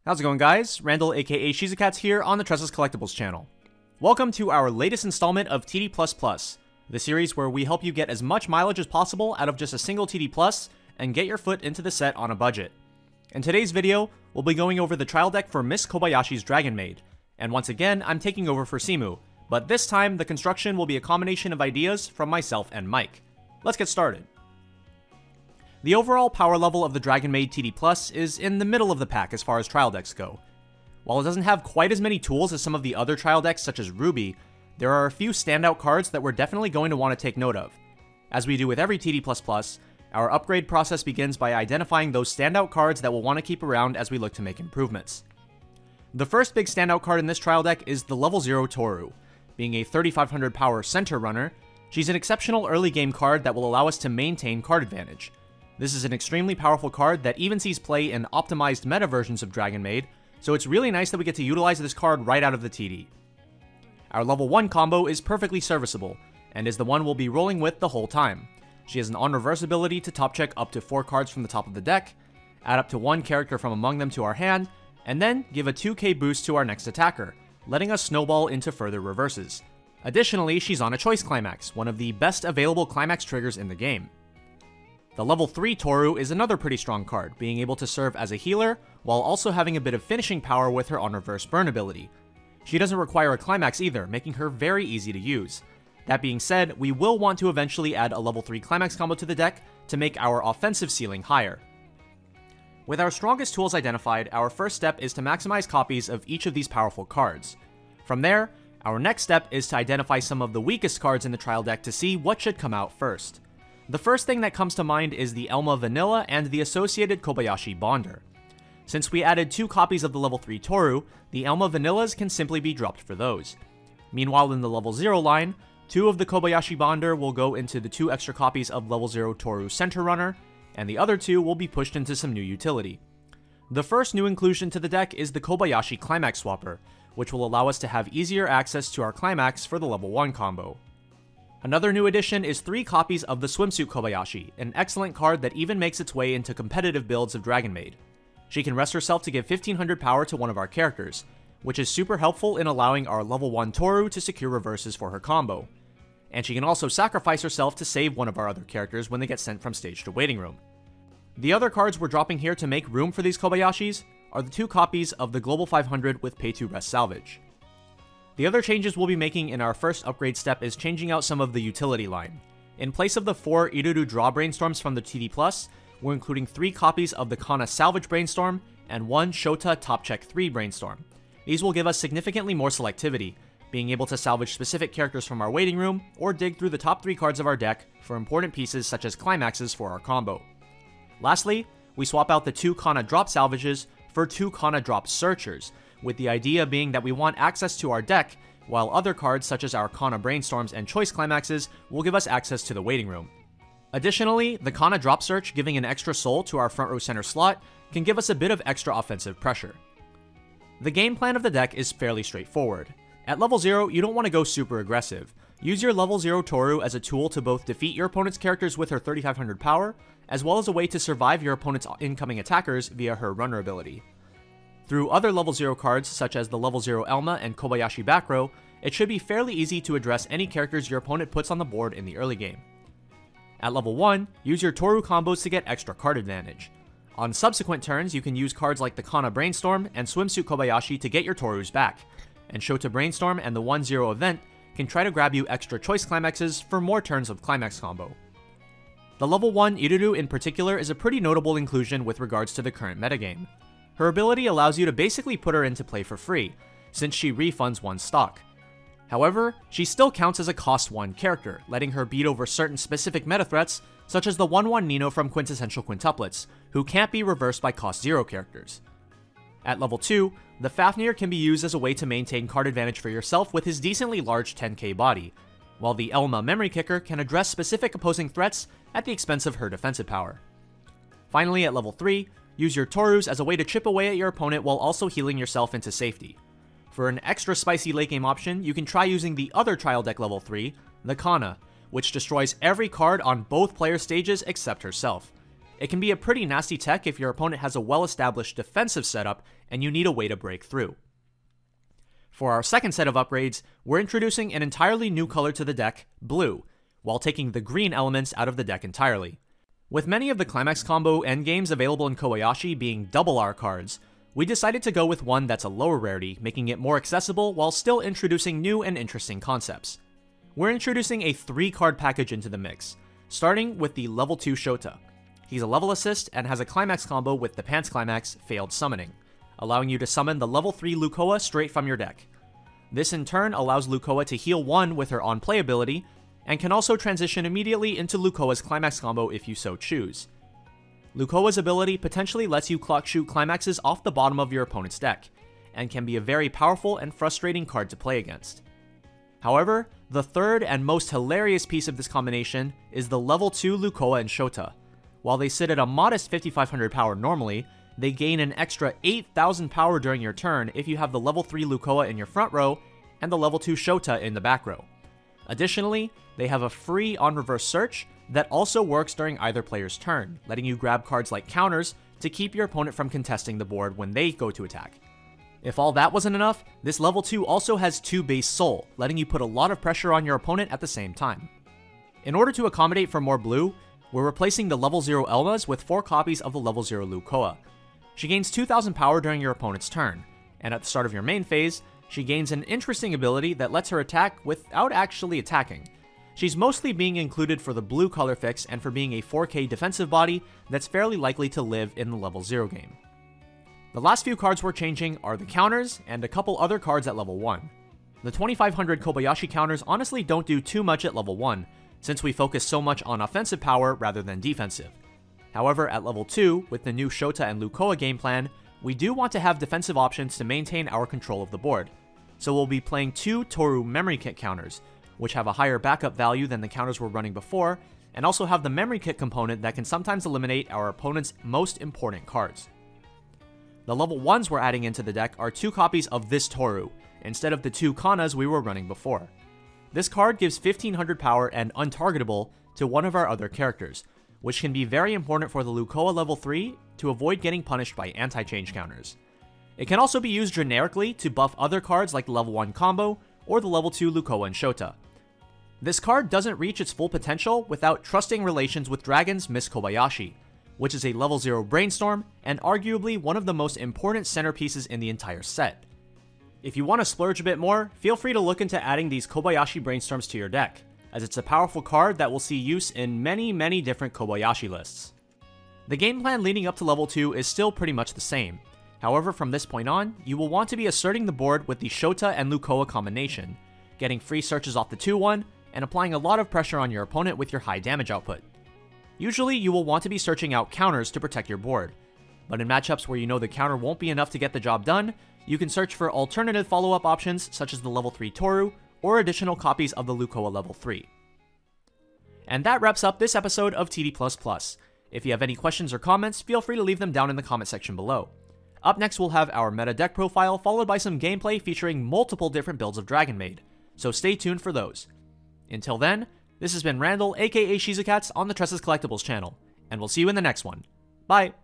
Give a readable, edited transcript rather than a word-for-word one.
How's it going, guys? Randall aka Shizukatz here on the Tressa's Collectibles channel. Welcome to our latest installment of TD++, the series where we help you get as much mileage as possible out of just a single TD+, and get your foot into the set on a budget. In today's video, we'll be going over the trial deck for Miss Kobayashi's Dragon Maid, and once again, I'm taking over for Simu, but this time the construction will be a combination of ideas from myself and Mike. Let's get started. The overall power level of the Dragon Maid TD+ is in the middle of the pack as far as trial decks go. While it doesn't have quite as many tools as some of the other trial decks such as Ruby, there are a few standout cards that we're definitely going to want to take note of. As we do with every TD++, our upgrade process begins by identifying those standout cards that we'll want to keep around as we look to make improvements. The first big standout card in this trial deck is the level 0 Toru. Being a 3500 power center runner, she's an exceptional early game card that will allow us to maintain card advantage. This is an extremely powerful card that even sees play in optimized meta versions of Dragon Maid, so it's really nice that we get to utilize this card right out of the TD. Our level 1 combo is perfectly serviceable, and is the one we'll be rolling with the whole time. She has an on-reverse ability to top check up to 4 cards from the top of the deck, add up to 1 character from among them to our hand, and then give a 2k boost to our next attacker, letting us snowball into further reverses. Additionally, she's on a choice climax, one of the best available climax triggers in the game. The level 3 Toru is another pretty strong card, being able to serve as a healer, while also having a bit of finishing power with her on-reverse burn ability. She doesn't require a climax either, making her very easy to use. That being said, we will want to eventually add a level 3 climax combo to the deck to make our offensive ceiling higher. With our strongest tools identified, our first step is to maximize copies of each of these powerful cards. From there, our next step is to identify some of the weakest cards in the trial deck to see what should come out first. The first thing that comes to mind is the Elma Vanilla and the associated Kobayashi Bonder. Since we added 2 copies of the level 3 Toru, the Elma Vanillas can simply be dropped for those. Meanwhile, in the level 0 line, 2 of the Kobayashi Bonder will go into the 2 extra copies of level 0 Toru Center Runner, and the other 2 will be pushed into some new utility. The first new inclusion to the deck is the Kobayashi Climax Swapper, which will allow us to have easier access to our climax for the level 1 combo. Another new addition is 3 copies of the Swimsuit Kobayashi, an excellent card that even makes its way into competitive builds of Dragon Maid. She can rest herself to give 1500 power to one of our characters, which is super helpful in allowing our level 1 Toru to secure reverses for her combo. And she can also sacrifice herself to save one of our other characters when they get sent from stage to waiting room. The other cards we're dropping here to make room for these Kobayashis are the 2 copies of the Global 500 with Pay to Rest Salvage. The other changes we'll be making in our first upgrade step is changing out some of the utility line. In place of the 4 Iruru Draw Brainstorms from the TD+, we're including 3 copies of the Kana Salvage Brainstorm and 1 Shouta Top Check 3 Brainstorm. These will give us significantly more selectivity, being able to salvage specific characters from our waiting room, or dig through the top 3 cards of our deck for important pieces such as climaxes for our combo. Lastly, we swap out the 2 Kana Drop Salvages for 2 Kana Drop Searchers, with the idea being that we want access to our deck, while other cards such as our Kana Brainstorms and Choice Climaxes will give us access to the waiting room. Additionally, the Kana Drop Search giving an extra soul to our front row center slot can give us a bit of extra offensive pressure. The game plan of the deck is fairly straightforward. At level 0, you don't want to go super aggressive. Use your level 0 Toru as a tool to both defeat your opponent's characters with her 3500 power, as well as a way to survive your opponent's incoming attackers via her runner ability. Through other level 0 cards such as the level 0 Elma and Kobayashi back row, it should be fairly easy to address any characters your opponent puts on the board in the early game. At level 1, use your Toru combos to get extra card advantage. On subsequent turns, you can use cards like the Kana Brainstorm and Swimsuit Kobayashi to get your Torus back, and Shouta Brainstorm and the 1-0 event can try to grab you extra choice climaxes for more turns of climax combo. The level 1 Iruru in particular is a pretty notable inclusion with regards to the current metagame. Her ability allows you to basically put her into play for free, since she refunds 1 stock. However, she still counts as a cost 1 character, letting her beat over certain specific meta threats, such as the 1-1 Nino from Quintessential Quintuplets, who can't be reversed by cost 0 characters. At level 2, the Fafnir can be used as a way to maintain card advantage for yourself with his decently large 10k body, while the Elma Memory Kicker can address specific opposing threats at the expense of her defensive power. Finally, at level 3, use your Torus as a way to chip away at your opponent while also healing yourself into safety. For an extra spicy late game option, you can try using the other trial deck level 3, the Kana, which destroys every card on both player stages except herself. It can be a pretty nasty tech if your opponent has a well-established defensive setup and you need a way to break through. For our second set of upgrades, we're introducing an entirely new color to the deck, blue, while taking the green elements out of the deck entirely. With many of the Climax combo endgames available in Kobayashi being double R cards, we decided to go with one that's a lower rarity, making it more accessible while still introducing new and interesting concepts. We're introducing a 3-card package into the mix, starting with the Lv2 Shouta. He's a level assist and has a Climax combo with the Pants Climax Failed Summoning, allowing you to summon the Lv3 Lucoa straight from your deck. This in turn allows Lucoa to heal 1 with her on-play ability, and can also transition immediately into Lucoa's Climax combo if you so choose. Lucoa's ability potentially lets you clock shoot climaxes off the bottom of your opponent's deck, and can be a very powerful and frustrating card to play against. However, the third and most hilarious piece of this combination is the Lv2 Lucoa and Shouta. While they sit at a modest 5500 power normally, they gain an extra 8000 power during your turn if you have the Lv3 Lucoa in your front row and the Lv2 Shouta in the back row. Additionally, they have a free on-reverse search that also works during either player's turn, letting you grab cards like counters to keep your opponent from contesting the board when they go to attack. If all that wasn't enough, this level 2 also has 2 base soul, letting you put a lot of pressure on your opponent at the same time. In order to accommodate for more blue, we're replacing the level 0 Elmas with 4 copies of the level 0 Lucoa. She gains 2000 power during your opponent's turn, and at the start of your main phase, she gains an interesting ability that lets her attack without actually attacking. She's mostly being included for the blue color fix and for being a 4K defensive body that's fairly likely to live in the level 0 game. The last few cards we're changing are the counters and a couple other cards at level 1. The 2500 Kobayashi counters honestly don't do too much at level 1, since we focus so much on offensive power rather than defensive. However, at level 2, with the new Shouta and Lucoa game plan, we do want to have defensive options to maintain our control of the board. So we'll be playing 2 Toru memory kit counters, which have a higher backup value than the counters we're running before, and also have the memory kit component that can sometimes eliminate our opponent's most important cards. The level 1s we're adding into the deck are 2 copies of this Toru, instead of the 2 Kanas we were running before. This card gives 1500 power and untargetable to one of our other characters, which can be very important for the Lucoa level 3 to avoid getting punished by anti-change counters. It can also be used generically to buff other cards like the level 1 combo or the level 2 Lucoa and Shouta. This card doesn't reach its full potential without trusting relations with Dragon's Miss Kobayashi, which is a level 0 brainstorm and arguably one of the most important centerpieces in the entire set. If you want to splurge a bit more, feel free to look into adding these Kobayashi brainstorms to your deck, as it's a powerful card that will see use in many different Kobayashi lists. The game plan leading up to level 2 is still pretty much the same. However, from this point on, you will want to be asserting the board with the Shouta and Lucoa combination, getting free searches off the 2-1, and applying a lot of pressure on your opponent with your high damage output. Usually, you will want to be searching out counters to protect your board, but in matchups where you know the counter won't be enough to get the job done, you can search for alternative follow-up options such as the level 3 Toru, or additional copies of the Lucoa level 3. And that wraps up this episode of TD++. If you have any questions or comments, feel free to leave them down in the comment section below. Up next, we'll have our meta deck profile, followed by some gameplay featuring multiple different builds of Dragon Maid, so stay tuned for those. Until then, this has been Randall, aka Shizukatz, on the Tressa's Collectibles channel, and we'll see you in the next one. Bye!